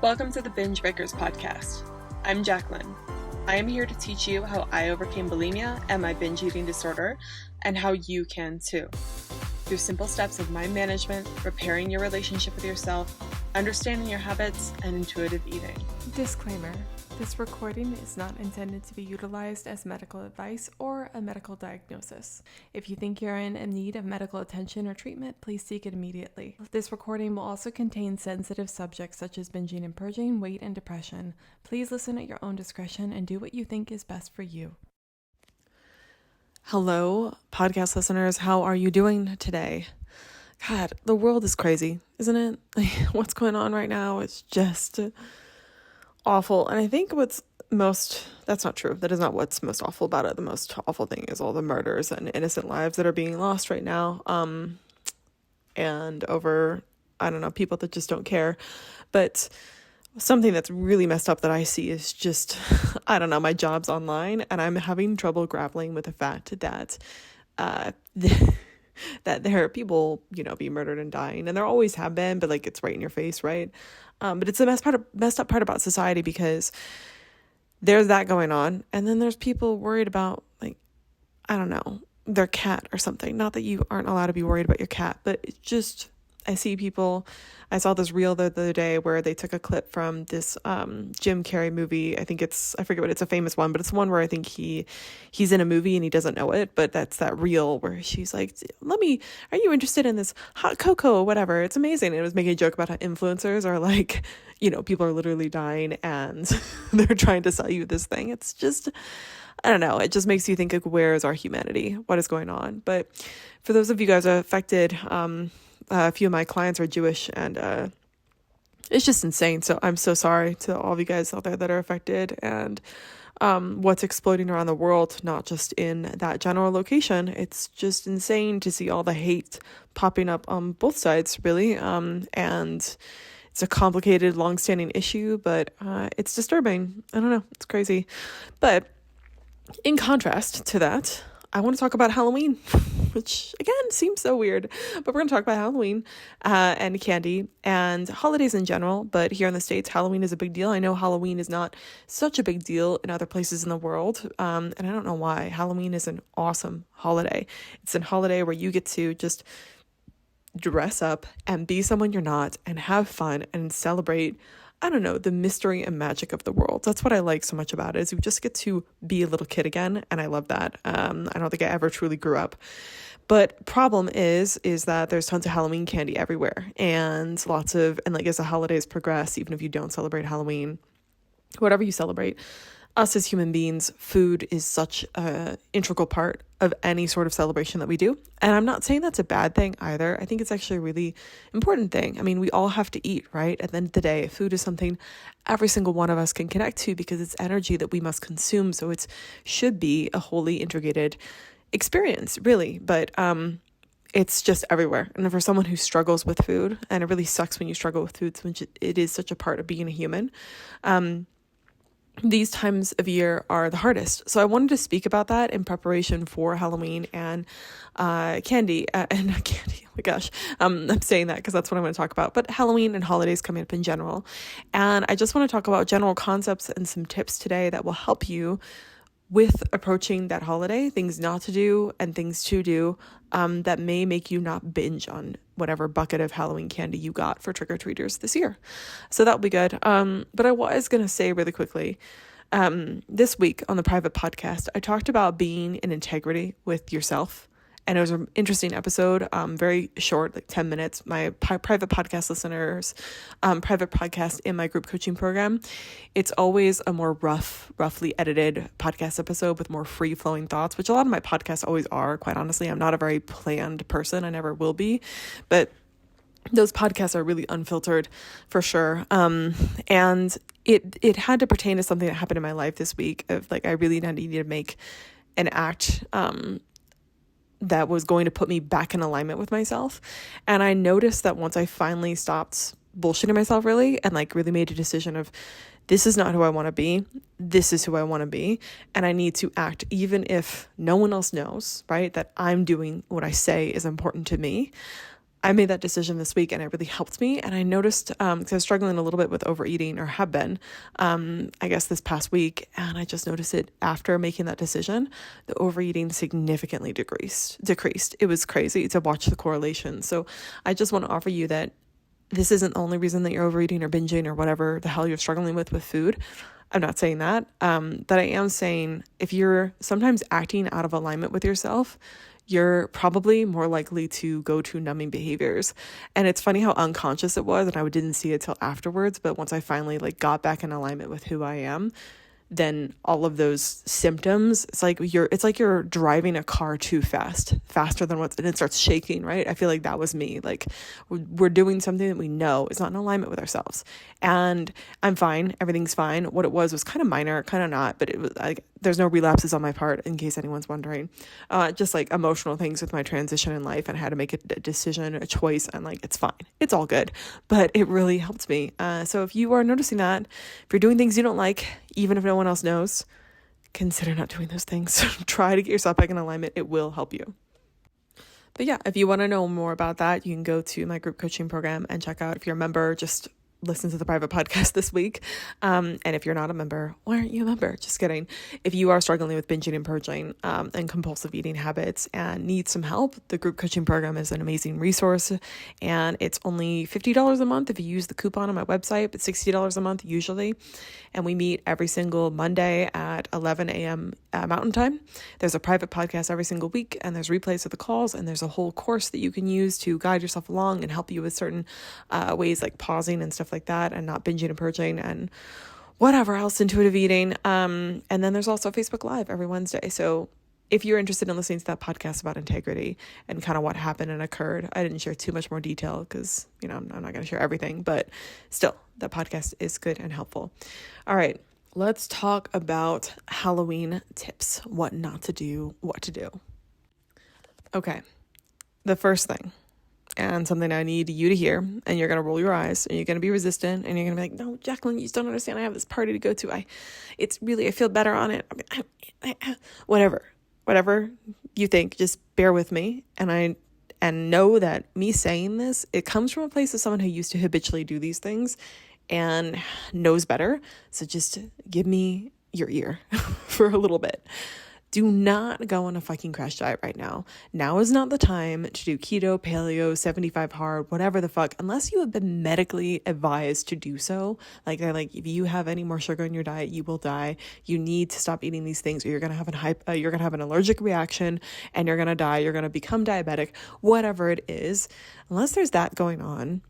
Welcome to the Binge Breakers podcast. I'm Jacqueline. I am here to teach you how I overcame bulimia and my binge eating disorder, and how you can too. Through simple steps of mind management, repairing your relationship with yourself, understanding your habits, and intuitive eating. Disclaimer: this recording is not intended to be utilized as medical advice or a medical diagnosis. If you think you're in need of medical attention or treatment, please seek it immediately. This recording will also contain sensitive subjects such as binging and purging, weight, and depression. Please listen at your own discretion and do what you think is best for you. Hello, podcast listeners. How are you doing today? God, the world is crazy, isn't it? Like, what's going on right now is just awful. And I think that's not true. That is not what's most awful about it. The most awful thing is all the murders and innocent lives that are being lost right now. And over, people that just don't care. But something that's really messed up that I see is just, my job's online, and I'm having trouble grappling with the fact that that there are people, being murdered and dying, and there always have been, but it's right in your face, right? But it's the messed up part about society, because there's that going on, and then there's people worried about, their cat or something. Not that you aren't allowed to be worried about your cat, but it's just, I saw this reel the other day where they took a clip from this Jim Carrey movie. I forget what it's a famous one, but it's one where I think he's in a movie and he doesn't know it, but that's that reel where she's like, are you interested in this hot cocoa or whatever? It's amazing. And it was making a joke about how influencers are people are literally dying and they're trying to sell you this thing. It's just, I don't know. It just makes you think, where is our humanity? What is going on? But for those of you guys affected, a few of my clients are Jewish, and it's just insane. So I'm so sorry to all of you guys out there that are affected, and what's exploding around the world, not just in that general location. It's just insane to see all the hate popping up on both sides, really. And it's a complicated, long-standing issue, but it's disturbing. I don't know. It's crazy. But in contrast to that, I want to talk about Halloween, which again seems so weird, but we're going to talk about Halloween and candy and holidays in general. But here in the States, Halloween is a big deal. I know Halloween is not such a big deal in other places in the world, and I don't know why. Halloween is an awesome holiday. It's a holiday where you get to just dress up and be someone you're not and have fun and celebrate, the mystery and magic of the world. That's what I like so much about it, is we just get to be a little kid again, and I love that. I don't think I ever truly grew up. But problem is that there's tons of Halloween candy everywhere, and as the holidays progress, even if you don't celebrate Halloween, whatever you celebrate, us as human beings, food is such an integral part of any sort of celebration that we do. And I'm not saying that's a bad thing either. I think it's actually a really important thing. I mean, we all have to eat, right? At the end of the day, food is something every single one of us can connect to, because it's energy that we must consume. So it should be a wholly integrated experience, really. But it's just everywhere. And for someone who struggles with food, and it really sucks when you struggle with food, since it is such a part of being a human, these times of year are the hardest. So I wanted to speak about that in preparation for Halloween and candy. And candy, oh my gosh. I'm saying that because that's what I'm going to talk about. But Halloween and holidays coming up in general. And I just want to talk about general concepts and some tips today that will help you with approaching that holiday, things not to do and things to do, that may make you not binge on whatever bucket of Halloween candy you got for trick-or-treaters this year. So that'll be good. But I was going to say really quickly, this week on the private podcast, I talked about being in integrity with yourself. And it was an interesting episode, very short, 10 minutes. My private podcast listeners, private podcast in my group coaching program, it's always a more roughly edited podcast episode with more free-flowing thoughts, which a lot of my podcasts always are, quite honestly. I'm not a very planned person. I never will be. But those podcasts are really unfiltered for sure. And it had to pertain to something that happened in my life this week of I really needed to make an act that was going to put me back in alignment with myself. And I noticed that once I finally stopped bullshitting myself really, and really made a decision of, this is not who I want to be. This is who I want to be. And I need to act even if no one else knows, right? That I'm doing what I say is important to me. I made that decision this week and it really helped me. And I noticed, because I was struggling a little bit with overeating, or have been, I guess this past week. And I just noticed it after making that decision, the overeating significantly decreased. It was crazy to watch the correlation. So I just want to offer you that this isn't the only reason that you're overeating or binging or whatever the hell you're struggling with food. I'm not saying that, but I am saying if you're sometimes acting out of alignment with yourself, you're probably more likely to go to numbing behaviors. And it's funny how unconscious it was, and I didn't see it till afterwards. But once I finally got back in alignment with who I am, then all of those symptoms, it's like you're driving a car too faster than and it starts shaking, right? I feel like that was me. Like we're doing something that we know is not in alignment with ourselves. And I'm fine. Everything's fine. What it was kind of minor, kind of not, but it was like, there's no relapses on my part, in case anyone's wondering. Just like emotional things with my transition in life, and I had to make a decision, a choice, and it's fine. It's all good. But it really helped me. So if you are noticing that, if you're doing things you don't like, even if no one else knows, consider not doing those things. Try to get yourself back in alignment. It will help you. But yeah, if you want to know more about that, you can go to my group coaching program and check out. If you're a member, just listen to the private podcast this week. And if you're not a member, why aren't you a member? Just kidding. If you are struggling with binging and purging and compulsive eating habits and need some help, the group coaching program is an amazing resource. And it's only $50 a month if you use the coupon on my website, but $60 a month usually. And we meet every single Monday at 11 a.m. Mountain Time. There's a private podcast every single week, and there's replays of the calls, and there's a whole course that you can use to guide yourself along and help you with certain ways like pausing and stuff like that, and not binging and purging and whatever else, intuitive eating. And then there's also Facebook Live every Wednesday. So if you're interested in listening to that podcast about integrity and kind of what happened and occurred, I didn't share too much more detail because, I'm not going to share everything, but still, that podcast is good and helpful. All right, let's talk about Halloween tips, what not to do, what to do. Okay, the first thing, and something I need you to hear, and you're going to roll your eyes, and you're going to be resistant, and you're going to be like, no, Jacqueline, you just don't understand. I have this party to go to. I feel better on it. Whatever you think, just bear with me. And know that me saying this, it comes from a place of someone who used to habitually do these things and knows better. So just give me your ear for a little bit. Do not go on a fucking crash diet right now. Now is not the time to do keto, paleo, 75 hard, whatever the fuck, unless you have been medically advised to do so. They're like, if you have any more sugar in your diet, you will die. You need to stop eating these things, or you're gonna have an allergic reaction, and you're gonna die. You're gonna become diabetic. Whatever it is, unless there's that going on,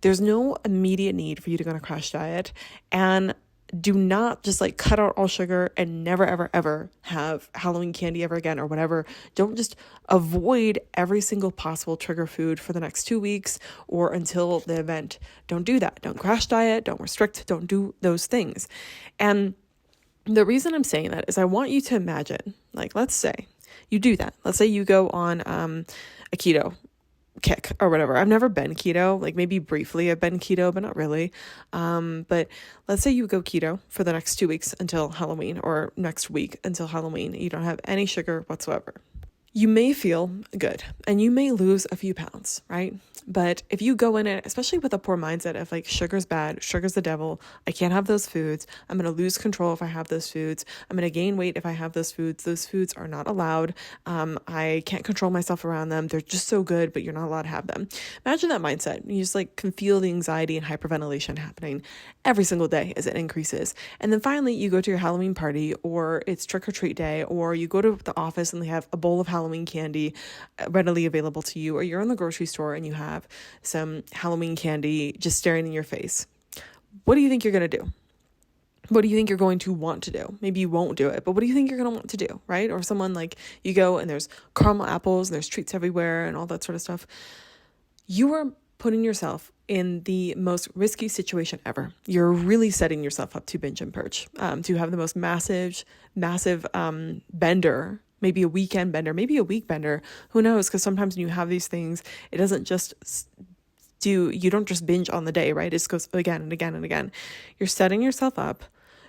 there's no immediate need for you to go on a crash diet. And do not just cut out all sugar and never, ever, ever have Halloween candy ever again or whatever. Don't just avoid every single possible trigger food for the next 2 weeks or until the event. Don't do that. Don't crash diet. Don't restrict. Don't do those things. And the reason I'm saying that is I want you to imagine, let's say you do that. Let's say you go on a keto kick or whatever. I've never been keto, maybe briefly I've been keto, but not really. But let's say you go keto for the next 2 weeks until Halloween, or next week until Halloween. You don't have any sugar whatsoever. You may feel good and you may lose a few pounds, right? But if you go in it, especially with a poor mindset of sugar's bad, sugar's the devil, I can't have those foods, I'm going to lose control if I have those foods, I'm going to gain weight if I have those foods are not allowed, I can't control myself around them, they're just so good, but you're not allowed to have them. Imagine that mindset. You just can feel the anxiety and hyperventilation happening every single day as it increases. And then finally you go to your Halloween party, or it's trick or treat day, or you go to the office and they have a bowl of Halloween candy readily available to you, or you're in the grocery store and you have some Halloween candy just staring in your face. What do you think you're going to do? What do you think you're going to want to do? Maybe you won't do it, but what do you think you're going to want to do, right? Or someone you go and there's caramel apples and there's treats everywhere and all that sort of stuff. You are putting yourself in the most risky situation ever. You're really setting yourself up to binge and purge, to have the most massive bender, maybe a weekend bender, maybe a week bender. Who knows? Because sometimes when you have these things, it doesn't just you don't just binge on the day, right? It just goes again and again and again. You're setting yourself up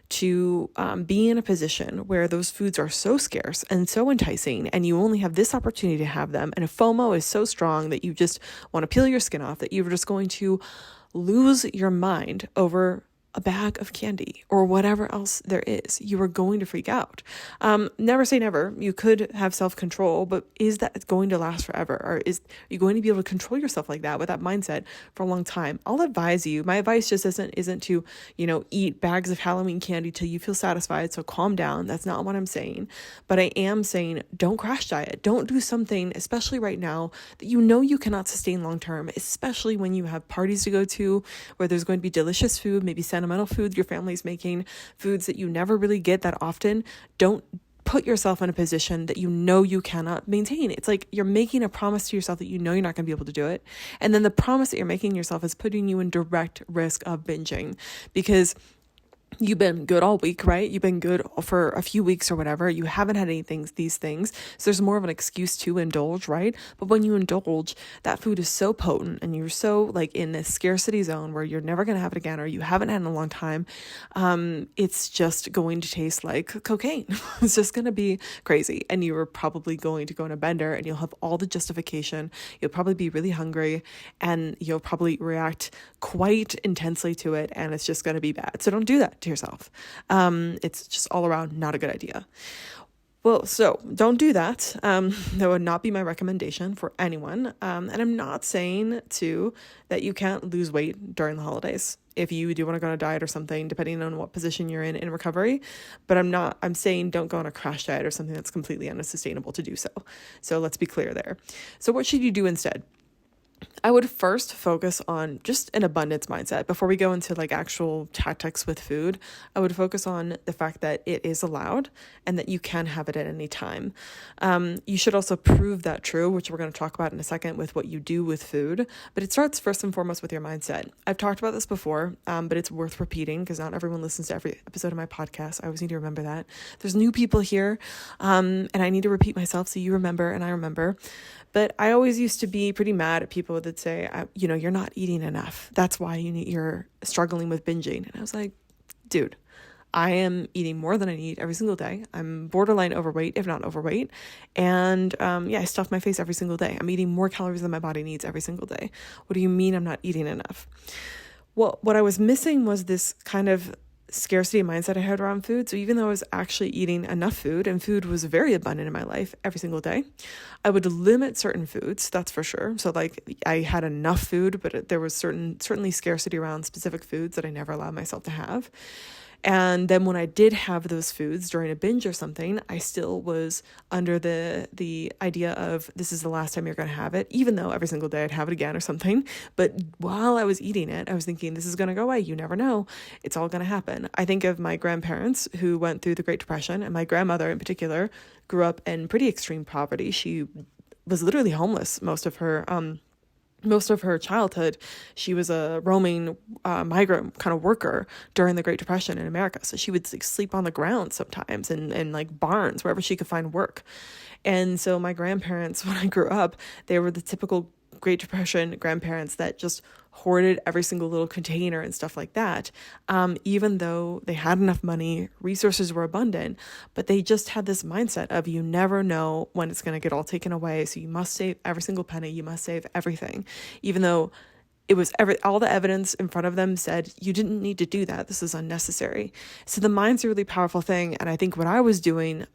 to be in a position where those foods are so scarce and so enticing, and you only have this opportunity to have them, and if FOMO is so strong that you just want to peel your skin off, that you're just going to lose your mind over a bag of candy or whatever else there is, you are going to freak out. Never say never. You could have self-control, but is that going to last forever? Or are you going to be able to control yourself like that with that mindset for a long time? I'll advise you. My advice just isn't to, eat bags of Halloween candy till you feel satisfied. So calm down. That's not what I'm saying. But I am saying don't crash diet. Don't do something, especially right now, that you cannot sustain long-term, especially when you have parties to go to where there's going to be delicious food, maybe sentimental food your family's making, foods that you never really get that often. Don't put yourself in a position that you cannot maintain. It's like you're making a promise to yourself that you're not going to be able to do it. And then the promise that you're making yourself is putting you in direct risk of binging, because you've been good all week, right? You've been good for a few weeks or whatever. You haven't had these things. So there's more of an excuse to indulge, right? But when you indulge, that food is so potent and you're so in this scarcity zone where you're never going to have it again, or you haven't had it in a long time. It's just going to taste like cocaine. It's just going to be crazy. And you're probably going to go in a bender and you'll have all the justification. You'll probably be really hungry and you'll probably react quite intensely to it. And it's just going to be bad. So don't do that to yourself. It's just all around not a good idea. Well, so don't do that. That would not be my recommendation for anyone. And I'm not saying too that you can't lose weight during the holidays if you do want to go on a diet or something, depending on what position you're in recovery. But I'm saying don't go on a crash diet or something that's completely unsustainable to do so. So let's be clear there. So what should you do instead? I would first focus on just an abundance mindset. Before we go into actual tactics with food, I would focus on the fact that it is allowed and that you can have it at any time. You should also prove that true, which we're going to talk about in a second with what you do with food. But it starts first and foremost with your mindset. I've talked about this before, but it's worth repeating because not everyone listens to every episode of my podcast. I always need to remember that. There's new people here, and I need to repeat myself so you remember and I remember. But I always used to be pretty mad at people that say, you're not eating enough. That's why you're struggling with binging. And I was like, dude, I am eating more than I need every single day. I'm borderline overweight, if not overweight. And I stuff my face every single day. I'm eating more calories than my body needs every single day. What do you mean I'm not eating enough? Well, what I was missing was this kind of scarcity mindset I had around food. So even though I was actually eating enough food and food was very abundant in my life every single day, I would limit certain foods, that's for sure. So I had enough food, but there was certainly scarcity around specific foods that I never allowed myself to have. And then when I did have those foods during a binge or something, I still was under the idea of this is the last time you're going to have it, even though every single day I'd have it again or something. But while I was eating it, I was thinking this is going to go away. You never know. It's all going to happen. I think of my grandparents who went through the Great Depression, and my grandmother in particular grew up in pretty extreme poverty. She was literally homeless most of her childhood. She was a roaming migrant kind of worker during the Great Depression in America. So she would sleep on the ground sometimes in barns, wherever she could find work. And so my grandparents, when I grew up, they were the typical Great Depression grandparents that just hoarded every single little container and stuff like that. Even though they had enough money, resources were abundant, but they just had this mindset of you never know when it's going to get all taken away. So you must save every single penny. You must save everything, even though it was all the evidence in front of them said you didn't need to do that. This is unnecessary. So the mind's a really powerful thing. And I think what I was doing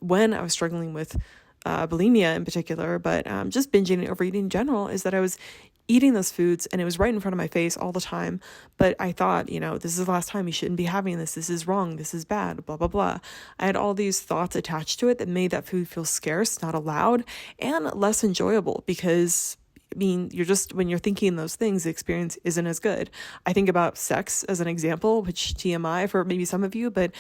when I was struggling with bulimia in particular, but just binging and overeating in general, is that I was eating those foods and it was right in front of my face all the time. But I thought, this is the last time, you shouldn't be having this. This is wrong. This is bad, blah, blah, blah. I had all these thoughts attached to it that made that food feel scarce, not allowed, and less enjoyable because when you're thinking those things, the experience isn't as good. I think about sex as an example, which TMI for maybe some of you, but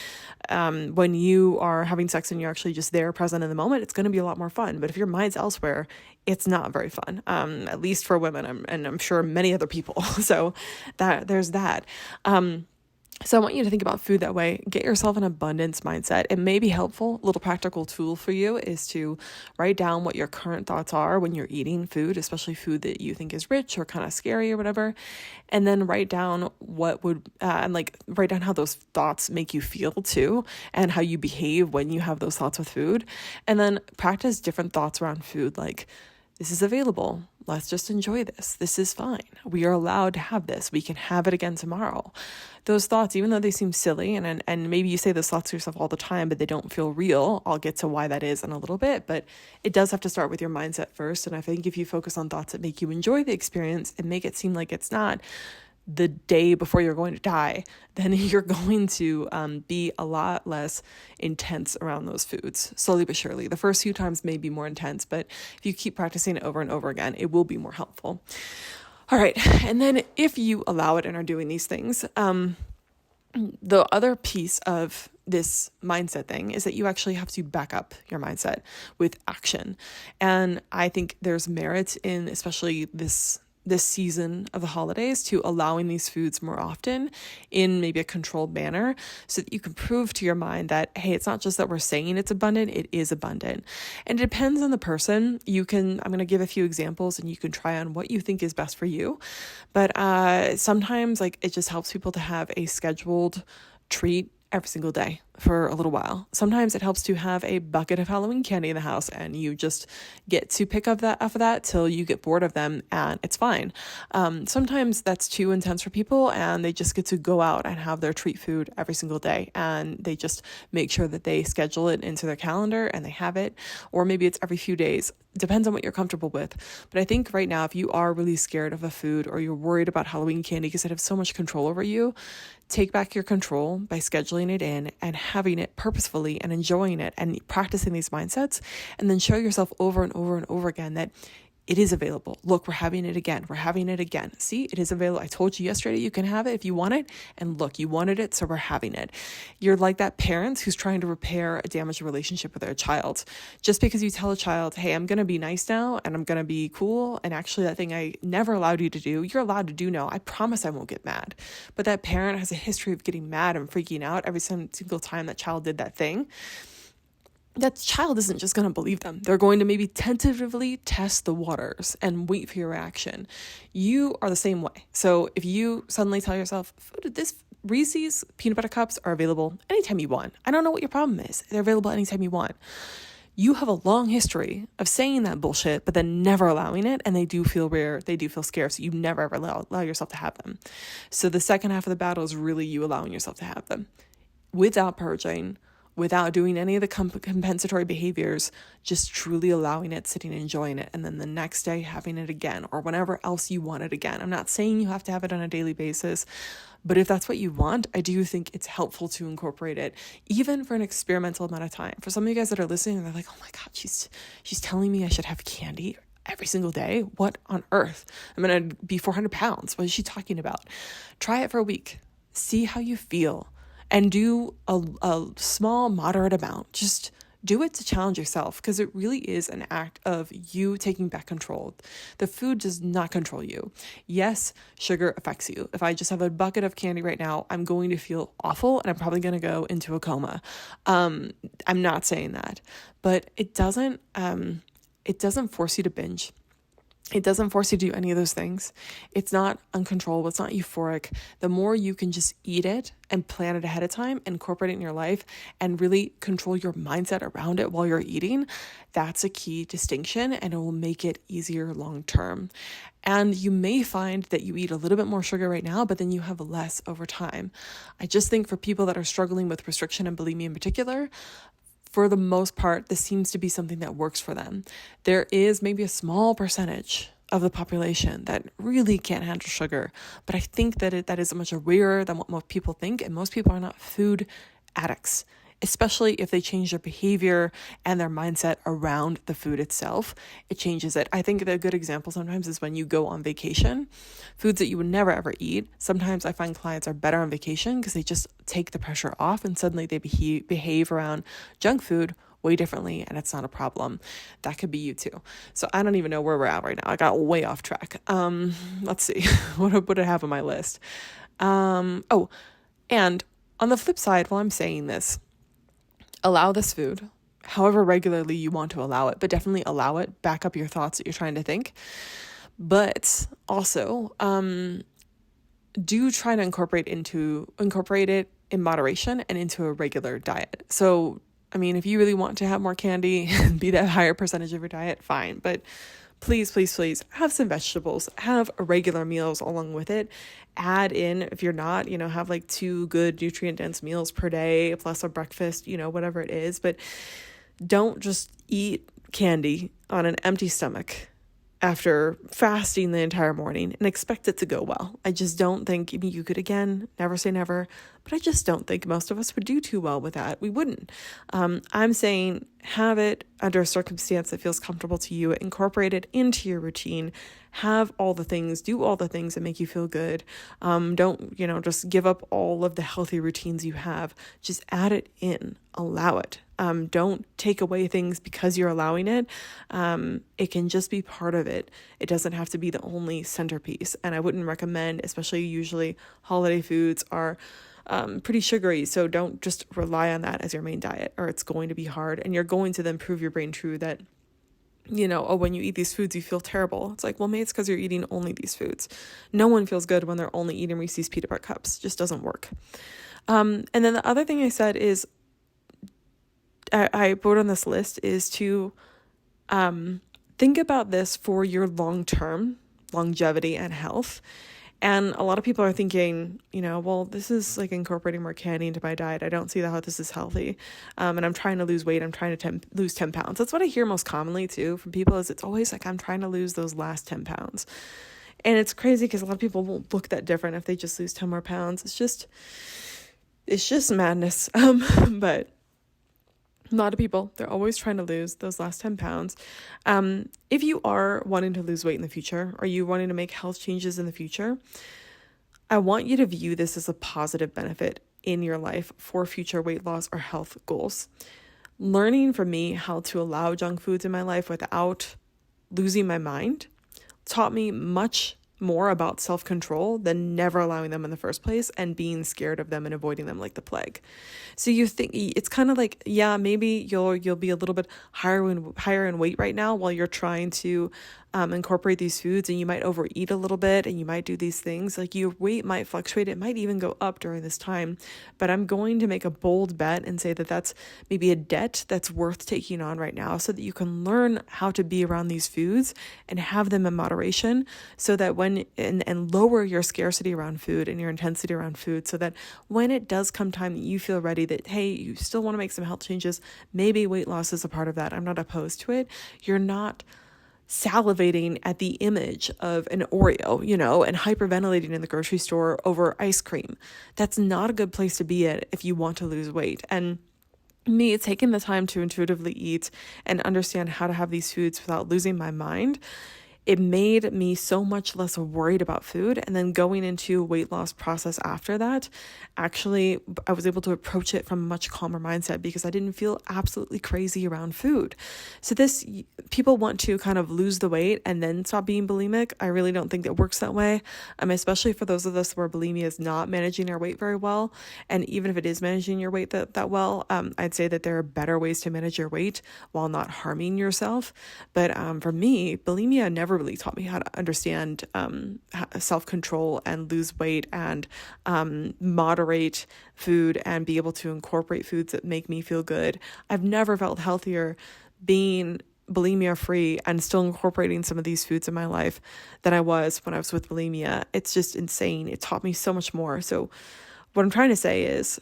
when you are having sex and you're actually just there present in the moment, it's going to be a lot more fun. But if your mind's elsewhere, it's not very fun, at least for women, and I'm sure many other people. So there's that. So I want you to think about food that way. Get yourself an abundance mindset. It may be helpful. A little practical tool for you is to write down what your current thoughts are when you're eating food, especially food that you think is rich or kind of scary or whatever. And then write down write down how those thoughts make you feel too, and how you behave when you have those thoughts with food. And then practice different thoughts around food, like, this is available. Let's just enjoy this. This is fine. We are allowed to have this. We can have it again tomorrow. Those thoughts, even though they seem silly, and maybe you say those thoughts to yourself all the time, but they don't feel real. I'll get to why that is in a little bit, but it does have to start with your mindset first. And I think if you focus on thoughts that make you enjoy the experience and make it seem like it's not the day before you're going to die, then you're going to be a lot less intense around those foods, slowly but surely. The first few times may be more intense, but if you keep practicing it over and over again, it will be more helpful. All right. And then if you allow it and are doing these things, the other piece of this mindset thing is that you actually have to back up your mindset with action. And I think there's merit in, especially this season of the holidays, to allowing these foods more often in maybe a controlled manner, so that you can prove to your mind that, hey, it's not just that we're saying it's abundant, it is abundant. And it depends on the person. I'm going to give a few examples and you can try on what you think is best for you. But sometimes it just helps people to have a scheduled treat every single day for a little while. Sometimes it helps to have a bucket of Halloween candy in the house and you just get to pick up off of that till you get bored of them and it's fine. Sometimes that's too intense for people and they just get to go out and have their treat food every single day, and they just make sure that they schedule it into their calendar and they have it, or maybe it's every few days. It depends on what you're comfortable with. But I think right now, if you are really scared of a food or you're worried about Halloween candy because it has so much control over you, take back your control by scheduling it in and having it purposefully and enjoying it and practicing these mindsets, and then show yourself over and over and over again that it is available. Look, we're having it again. We're having it again. See, it is available. I told you yesterday you can have it if you want it. And look, you wanted it, so we're having it. You're like that parent who's trying to repair a damaged relationship with their child. Just because you tell a child, hey, I'm going to be nice now and I'm going to be cool, and actually that thing I never allowed you to do, you're allowed to do now. I promise I won't get mad. But that parent has a history of getting mad and freaking out every single time that child did that thing. That child isn't just going to believe them. They're going to maybe tentatively test the waters and wait for your reaction. You are the same way. So if you suddenly tell yourself, this Reese's peanut butter cups are available anytime you want. I don't know what your problem is. They're available anytime you want. You have a long history of saying that bullshit, but then never allowing it. And they do feel rare. They do feel scarce. You never ever allow yourself to have them. So the second half of the battle is really you allowing yourself to have them without purging, without doing any of the compensatory behaviors, just truly allowing it, sitting and enjoying it, and then the next day having it again, or whenever else you want it again. I'm not saying you have to have it on a daily basis, but if that's what you want, I do think it's helpful to incorporate it, even for an experimental amount of time. For some of you guys that are listening, they're like, oh my God, she's telling me I should have candy every single day. What on earth? I'm going to be 400 pounds. What is she talking about? Try it for a week. See how you feel. And do a small, moderate amount. Just do it to challenge yourself, because it really is an act of you taking back control. The food does not control you. Yes, sugar affects you. If I just have a bucket of candy right now, I'm going to feel awful and I'm probably going to go into a coma. I'm not saying that, but it doesn't force you to binge. It doesn't force you to do any of those things. It's not uncontrollable. It's not euphoric. The more you can just eat it and plan it ahead of time, incorporate it in your life, and really control your mindset around it while you're eating, that's a key distinction, and it will make it easier long term. And you may find that you eat a little bit more sugar right now, but then you have less over time. I just think for people that are struggling with restriction and bulimia in particular, for the most part, this seems to be something that works for them. There is maybe a small percentage of the population that really can't handle sugar, but I think that that is much rarer than what most people think, and most people are not food addicts, especially if they change their behavior and their mindset around the food itself. It changes it. I think the good example sometimes is when you go on vacation, foods that you would never ever eat. Sometimes I find clients are better on vacation because they just take the pressure off and suddenly they behave around junk food way differently, and it's not a problem. That could be you too. So I don't even know where we're at right now. I got way off track. Let's see. What did I have on my list? And on the flip side, while I'm saying this, allow this food however regularly you want to allow it, but definitely allow it. Back up your thoughts that you're trying to think. But also, do try to incorporate it in moderation and into a regular diet. So, I mean, if you really want to have more candy and be that higher percentage of your diet, fine. But please, please, please have some vegetables, have regular meals along with it. Add in, if you're not, have like 2 good nutrient dense meals per day, plus a breakfast, whatever it is. But don't just eat candy on an empty stomach after fasting the entire morning and expect it to go well. I just don't think, you could, again, never say never, but I just don't think most of us would do too well with that. We wouldn't. I'm saying have it under a circumstance that feels comfortable to you, incorporate it into your routine, have all the things, do all the things that make you feel good. Don't, just give up all of the healthy routines you have. Just add it in, allow it. Don't take away things because you're allowing it. It can just be part of it. It doesn't have to be the only centerpiece. And I wouldn't recommend, especially usually holiday foods are pretty sugary. So don't just rely on that as your main diet, or it's going to be hard. And you're going to then prove your brain true that, when you eat these foods, you feel terrible. It's like, well, maybe it's because you're eating only these foods. No one feels good when they're only eating Reese's peanut butter cups. It just doesn't work. And then the other thing I said is, I wrote on this list is to think about this for your long-term longevity and health. And a lot of people are thinking, well, this is like incorporating more candy into my diet. I don't see how this is healthy. And I'm trying to lose weight. I'm trying to lose 10 pounds. That's what I hear most commonly too from people, is it's always like, I'm trying to lose those last 10 pounds. And it's crazy because a lot of people won't look that different if they just lose 10 more pounds. It's just madness. But a lot of people, they're always trying to lose those last 10 pounds. If you are wanting to lose weight in the future, or you wanting to make health changes in the future, I want you to view this as a positive benefit in your life for future weight loss or health goals. Learning from me how to allow junk foods in my life without losing my mind taught me much more about self-control than never allowing them in the first place and being scared of them and avoiding them like the plague. So you think it's kind of like, yeah, maybe you'll be a little bit higher in weight right now while you're trying to incorporate these foods, and you might overeat a little bit and you might do these things. Like your weight might fluctuate. It might even go up during this time. But I'm going to make a bold bet and say that that's maybe a debt that's worth taking on right now, so that you can learn how to be around these foods and have them in moderation, so that and lower your scarcity around food and your intensity around food, so that when it does come time that you feel ready, that, hey, you still want to make some health changes, maybe weight loss is a part of that. I'm not opposed to it. You're not salivating at the image of an Oreo, and hyperventilating in the grocery store over ice cream. That's not a good place to be at if you want to lose weight. And me taking the time to intuitively eat and understand how to have these foods without losing my mind, it made me so much less worried about food. And then going into a weight loss process after that, actually, I was able to approach it from a much calmer mindset because I didn't feel absolutely crazy around food. So people want to kind of lose the weight and then stop being bulimic. I really don't think that works that way. Especially for those of us where bulimia is not managing our weight very well. And even if it is managing your weight that well, I'd say that there are better ways to manage your weight while not harming yourself. But for me, bulimia never really taught me how to understand self-control and lose weight and moderate food and be able to incorporate foods that make me feel good. I've never felt healthier being bulimia free and still incorporating some of these foods in my life than I was when I was with bulimia. It's just insane. It taught me so much more. So what I'm trying to say is,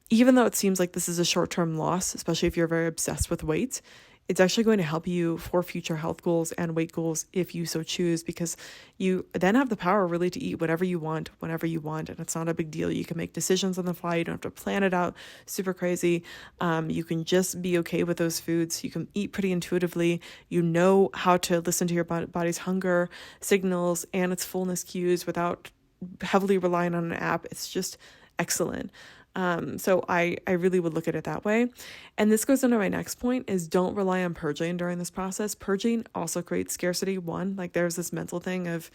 even though it seems like this is a short-term loss, especially if you're very obsessed with weight, it's actually going to help you for future health goals and weight goals if you so choose, because you then have the power really to eat whatever you want, whenever you want. And it's not a big deal. You can make decisions on the fly. You don't have to plan it out super crazy. You can just be okay with those foods. You can eat pretty intuitively. You know how to listen to your body's hunger signals and its fullness cues without heavily relying on an app. It's just excellent. So I really would look at it that way. And this goes into my next point is don't rely on purging during this process. Purging also creates scarcity. One, like there's this mental thing of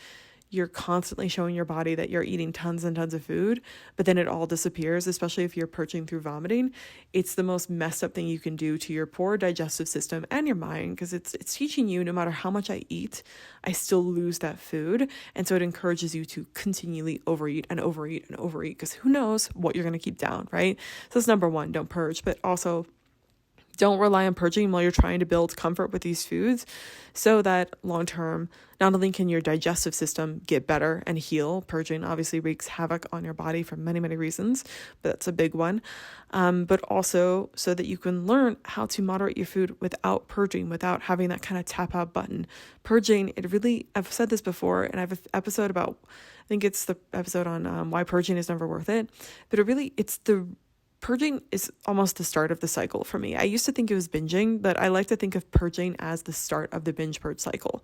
you're constantly showing your body that you're eating tons and tons of food, but then it all disappears, especially if you're purging through vomiting. It's the most messed up thing you can do to your poor digestive system and your mind, because it's teaching you, no matter how much I eat, I still lose that food. And so it encourages you to continually overeat and overeat and overeat, because who knows what you're going to keep down, right? So that's number one, don't purge, but also don't rely on purging while you're trying to build comfort with these foods, so that long term, not only can your digestive system get better and heal. Purging obviously wreaks havoc on your body for many, many reasons, but that's a big one. But also so that you can learn how to moderate your food without purging, without having that kind of tap out button. Purging, I've said this before, and I have an episode about, I think it's the episode on why purging is never worth it, but purging is almost the start of the cycle for me. I used to think it was binging, but I like to think of purging as the start of the binge purge cycle,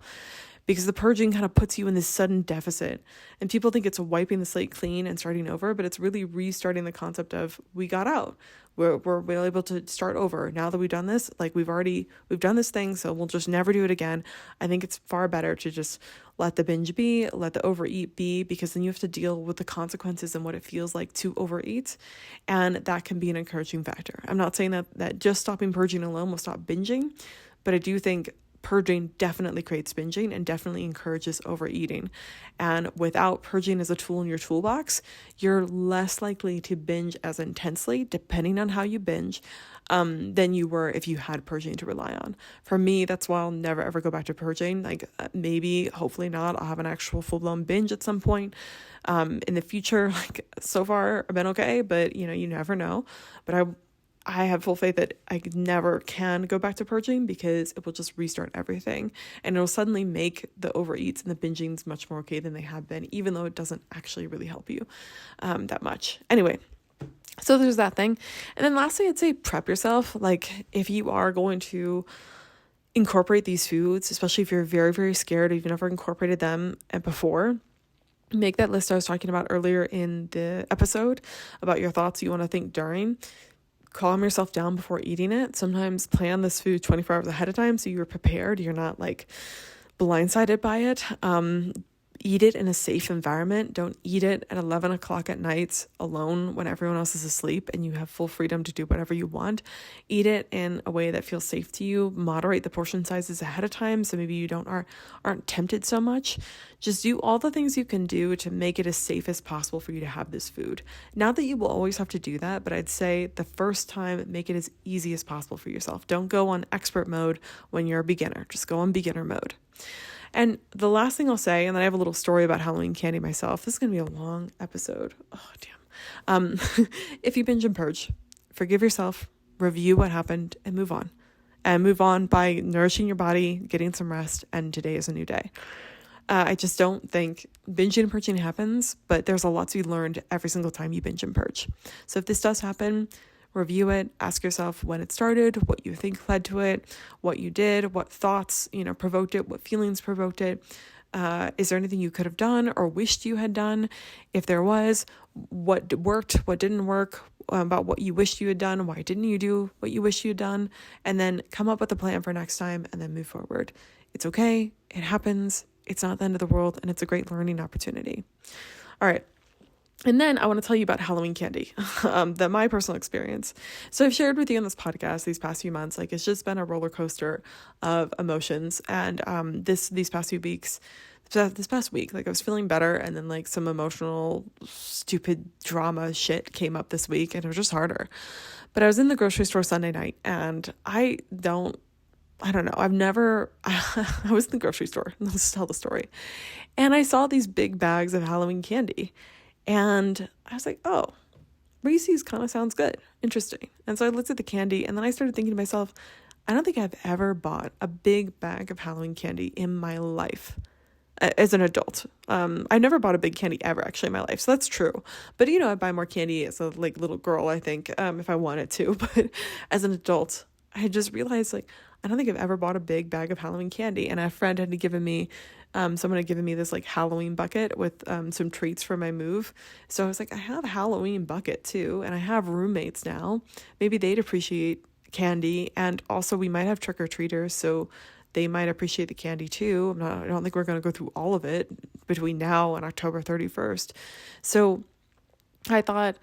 because the purging kind of puts you in this sudden deficit, and people think it's wiping the slate clean and starting over, but it's really restarting the concept of, we got out. We're able to start over. Now that we've done this, like we've done this thing, so we'll just never do it again. I think it's far better to just let the binge be, let the overeat be, because then you have to deal with the consequences and what it feels like to overeat. And that can be an encouraging factor. I'm not saying that just stopping purging alone will stop binging, but I do think purging definitely creates binging and definitely encourages overeating. And without purging as a tool in your toolbox, you're less likely to binge as intensely, depending on how you binge, than you were if you had purging to rely on. For me, that's why I'll never ever go back to purging. Like maybe, hopefully not, I'll have an actual full-blown binge at some point in the future. Like so far I've been okay, but you never know. But I have full faith that I never can go back to purging, because it will just restart everything, and it'll suddenly make the overeats and the bingings much more okay than they have been, even though it doesn't actually really help you that much. Anyway, so there's that thing. And then lastly, I'd say prep yourself. Like if you are going to incorporate these foods, especially if you're very, very scared, or you've never incorporated them before, make that list I was talking about earlier in the episode about your thoughts you want to think during. Calm yourself down before eating it. Sometimes plan this food 24 hours ahead of time so you're prepared. You're not like blindsided by it. Eat it in a safe environment. Don't eat it at 11 o'clock at night alone when everyone else is asleep and you have full freedom to do whatever you want. Eat it in a way that feels safe to you. Moderate the portion sizes ahead of time so maybe you aren't tempted so much. Just do all the things you can do to make it as safe as possible for you to have this food. Not that you will always have to do that, but I'd say the first time, make it as easy as possible for yourself. Don't go on expert mode when you're a beginner. Just go on beginner mode. And the last thing I'll say, and then I have a little story about Halloween candy myself. This is going to be a long episode. Oh, damn. If you binge and purge, forgive yourself, review what happened, and move on. And move on by nourishing your body, getting some rest, and today is a new day. I just don't think binging and purging happens, but there's a lot to be learned every single time you binge and purge. So if this does happen, review it, ask yourself when it started, what you think led to it, what you did, what thoughts, provoked it, what feelings provoked it. Is there anything you could have done or wished you had done? If there was, what worked, what didn't work, about what you wished you had done, why didn't you do what you wished you had done? And then come up with a plan for next time and then move forward. It's okay. It happens. It's not the end of the world, and it's a great learning opportunity. All right. And then I want to tell you about Halloween candy, my personal experience. So I've shared with you on this podcast these past few months, like it's just been a roller coaster of emotions. And these past few weeks, this past week, like I was feeling better, and then like some emotional, stupid drama shit came up this week, and it was just harder. But I was in the grocery store Sunday night, and I don't know. I was in the grocery store. Let's tell the story. And I saw these big bags of Halloween candy. And I was like, oh, Reese's kind of sounds good. Interesting. And so I looked at the candy, and then I started thinking to myself, I don't think I've ever bought a big bag of Halloween candy in my life as an adult. I never bought a big candy ever actually in my life. So that's true. But, I buy more candy as a little girl, I think, if I wanted to. But as an adult, I just realized I don't think I've ever bought a big bag of Halloween candy. And a friend had given me, someone had given me this Halloween bucket with some treats for my move. So I was like, I have a Halloween bucket too. And I have roommates now. Maybe they'd appreciate candy. And also we might have trick-or-treaters. So they might appreciate the candy too. I don't think we're going to go through all of it between now and October 31st. So I thought,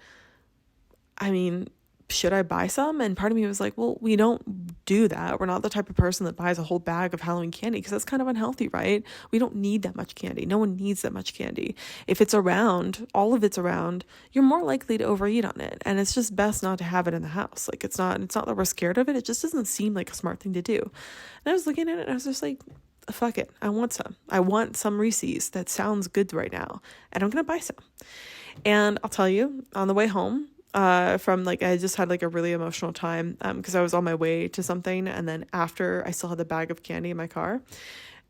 I mean, should I buy some? And part of me was like, well, we don't do that. We're not the type of person that buys a whole bag of Halloween candy because that's kind of unhealthy, right? We don't need that much candy. No one needs that much candy. If it's around, all of it's around, you're more likely to overeat on it. And it's just best not to have it in the house. Like it's not that we're scared of it. It just doesn't seem like a smart thing to do. And I was looking at it and I was just like, fuck it. I want some. I want some Reese's. That sounds good right now. And I'm going to buy some. And I'll tell you, on the way home, from like, I just had like a really emotional time, because I was on my way to something. And then after, I still had the bag of candy in my car.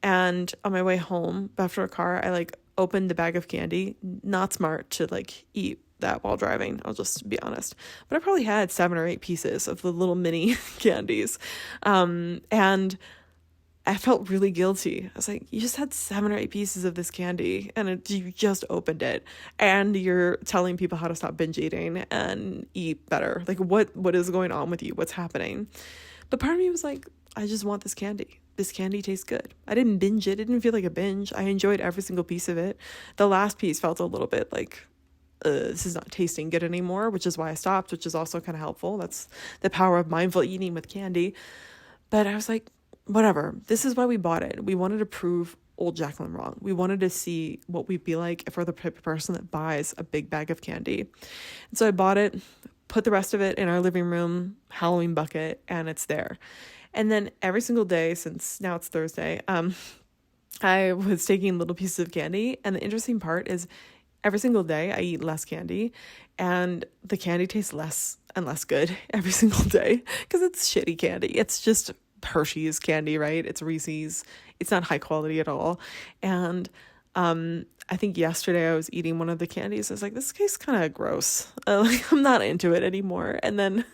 And on my way home after a car, I like opened the bag of candy. Not smart to like eat that while driving. I'll just be honest, but I probably had 7 or 8 pieces of the little mini candies. And I felt really guilty. I was like, you just had 7 or 8 pieces of this candy and you just opened it and you're telling people how to stop binge eating and eat better. Like what is going on with you? What's happening? But part of me was like, I just want this candy. This candy tastes good. I didn't binge it. It didn't feel like a binge. I enjoyed every single piece of it. The last piece felt a little bit like, this is not tasting good anymore, which is why I stopped, which is also kind of helpful. That's the power of mindful eating with candy. But I was like, whatever. This is why we bought it. We wanted to prove old Jacqueline wrong. We wanted to see what we'd be like if we're the type of person that buys a big bag of candy. And so I bought it, put the rest of it in our living room Halloween bucket, and it's there. And then every single day, since now it's Thursday, I was taking little pieces of candy. And the interesting part is every single day I eat less candy and the candy tastes less and less good every single day because it's shitty candy. It's just Hershey's candy, right? It's Reese's. It's not high quality at all. And I think yesterday I was eating one of the candies. I was like, this tastes kind of gross. Like I'm not into it anymore. And then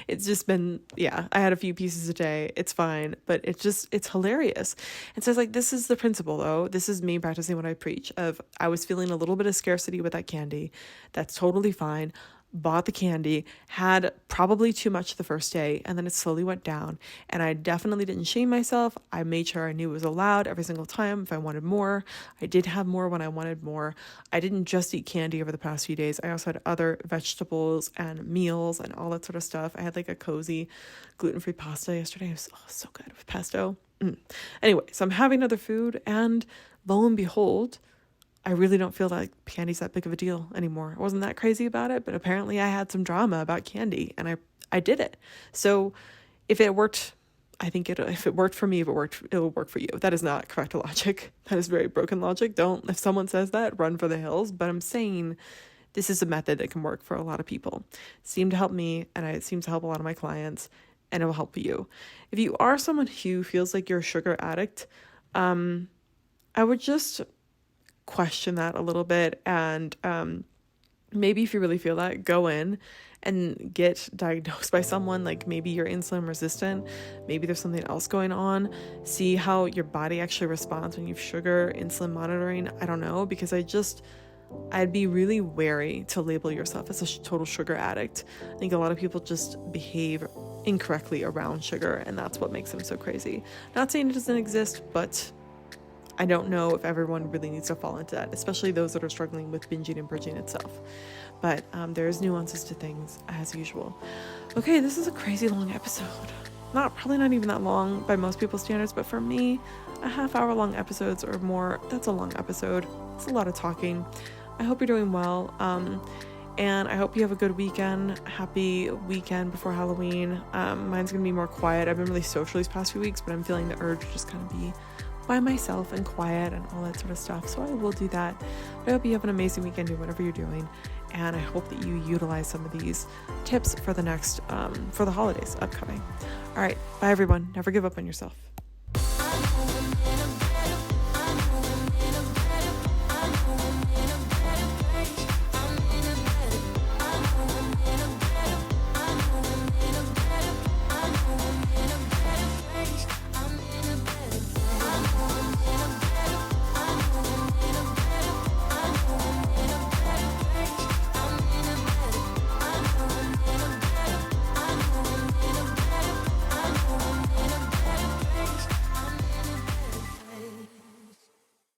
it's just been, I had a few pieces a day. It's fine, but it's hilarious. And so I was like, this is the principle though. This is me practicing what I preach of I was feeling a little bit of scarcity with that candy. That's totally fine. Bought the candy, had probably too much the first day, and then it slowly went down. And I definitely didn't shame myself. I made sure I knew it was allowed every single time if I wanted more. I did have more when I wanted more. I didn't just eat candy over the past few days. I also had other vegetables and meals and all that sort of stuff. I had like a cozy gluten-free pasta yesterday. It was so good with pesto. Anyway, so I'm having other food, and lo and behold, I really don't feel like candy's that big of a deal anymore. I wasn't that crazy about it, but apparently I had some drama about candy and I did it. So if it worked, if it worked for me, it'll work for you. That is not correct logic. That is very broken logic. If someone says that, run for the hills. But I'm saying this is a method that can work for a lot of people. It seemed to help me, and it seems to help a lot of my clients, and it will help you. If you are someone who feels like you're a sugar addict, I would just question that a little bit, and maybe if you really feel that, go in and get diagnosed by someone. Like maybe you're insulin resistant, maybe there's something else going on. See how your body actually responds when you've sugar insulin monitoring. I don't know, because I'd be really wary to label yourself as a total sugar addict. I think a lot of people just behave incorrectly around sugar, and that's what makes them so crazy. Not saying it doesn't exist, but I don't know if everyone really needs to fall into that, especially those that are struggling with binging and purging itself. But there's nuances to things as usual. Okay, this is a crazy long episode. Probably not even that long by most people's standards, but for me, a half-hour long episodes or more, that's a long episode. It's a lot of talking. I hope you're doing well. And I hope you have a good weekend. Happy weekend before Halloween. Mine's gonna be more quiet. I've been really social these past few weeks, but I'm feeling the urge to just kind of be by myself and quiet and all that sort of stuff. So I will do that. But I hope you have an amazing weekend doing whatever you're doing. And I hope that you utilize some of these tips for the next, for the holidays upcoming. All right. Bye everyone. Never give up on yourself.